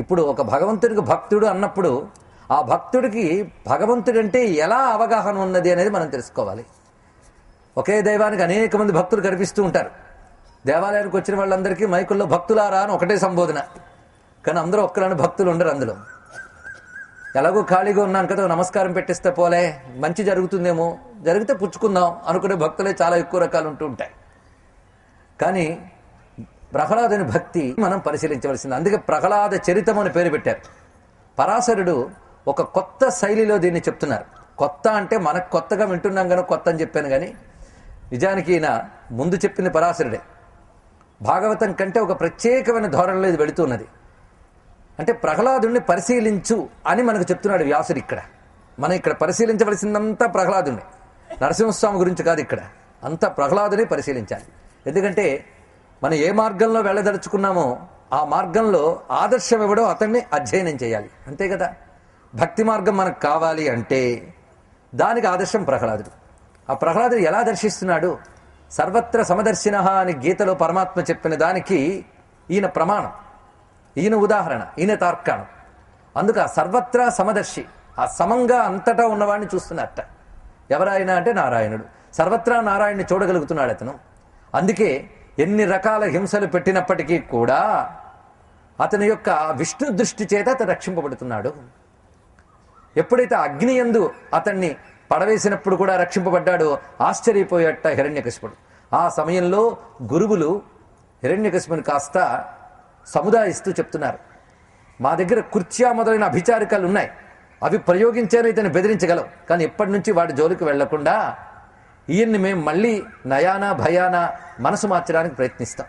ఇప్పుడు ఒక భగవంతుడికి భక్తుడు అన్నప్పుడు ఆ భక్తుడికి భగవంతుడంటే ఎలా అవగాహన ఉన్నది అనేది మనం తెలుసుకోవాలి. ఒకే దైవానికి అనేక మంది భక్తులు కనిపిస్తూ ఉంటారు. దేవాలయానికి వచ్చిన వాళ్ళందరికీ మైకుల్లో భక్తులారా అని ఒకటే సంబోధన, కానీ అందరూ ఒక్కరాని భక్తులు ఉండరు. అందులో ఎలాగో ఖాళీగా ఉన్నాం కదా, నమస్కారం పెట్టిస్తే పోలే, మంచి జరుగుతుందేమో, జరిగితే పుచ్చుకుందాం అనుకునే భక్తులే చాలా ఎక్కువ రకాలు ఉంటూ ఉంటాయి. కానీ ప్రహ్లాదుని భక్తి మనం పరిశీలించవలసింది. అందుకే ప్రహ్లాద చరితం అని పేరు పెట్టారు. పరాశరుడు ఒక కొత్త శైలిలో దీన్ని చెప్తున్నారు. కొత్త అంటే మనకు కొత్తగా వింటున్నాం కనుక కొత్త అని చెప్పాను, కానీ నిజానికి ఈయన ముందు చెప్పింది పరాశరుడే. భాగవతం కంటే ఒక ప్రత్యేకమైన ధోరణిలో ఇది వెళుతున్నది. అంటే ప్రహ్లాదుని పరిశీలించు అని మనకు చెప్తున్నాడు వ్యాసుడు. మనం ఇక్కడ పరిశీలించవలసిందంతా ప్రహ్లాదుని, నరసింహస్వామి గురించి కాదు. ఇక్కడ అంతా ప్రహ్లాదుని పరిశీలించాలి. ఎందుకంటే మనం ఏ మార్గంలో వెళ్ళదలుచుకున్నామో ఆ మార్గంలో ఆదర్శం ఇవ్వడం, అతన్ని అధ్యయనం చేయాలి. అంతే కదా. భక్తి మార్గం మనకు కావాలి అంటే దానికి ఆదర్శం ప్రహ్లాదుడు. ఆ ప్రహ్లాదుడు ఎలా దర్శిస్తున్నాడు? సర్వత్ర సమదర్శిన అని గీతలో పరమాత్మ చెప్పిన దానికి ఈయన ప్రమాణం, ఈయన ఉదాహరణ, ఈయన తార్కాణం. అందుకు ఆ సర్వత్రా సమదర్శి, ఆ సమంగా అంతటా ఉన్నవాడిని చూస్తున్నట్ట. ఎవరైనా అంటే నారాయణుడు. సర్వత్రా నారాయణ్ణి చూడగలుగుతున్నాడు అతను. అందుకే ఎన్ని రకాల హింసలు పెట్టినప్పటికీ కూడా అతని యొక్క విష్ణు దృష్టి చేత అతను రక్షింపబడుతున్నాడు. ఎప్పుడైతే అగ్ని యందు అతన్ని పడవేసినప్పుడు కూడా రక్షింపబడ్డాడో ఆశ్చర్యపోయేట హిరణ్యకశిపుడు. ఆ సమయంలో గురువులు హిరణ్యకశిపుని కాస్త సముదాయిస్తూ చెప్తున్నారు, మా దగ్గర కుర్చా మొదలైన అభిచారికలు ఉన్నాయి, అవి ప్రయోగించారు ఇతను బెదిరించగలం, కానీ ఎప్పటి నుంచి వాడి జోలికి వెళ్లకుండా ఈయన్ని మేము మళ్ళీ నయానా భయానా మనసు మార్చడానికి ప్రయత్నిస్తాం.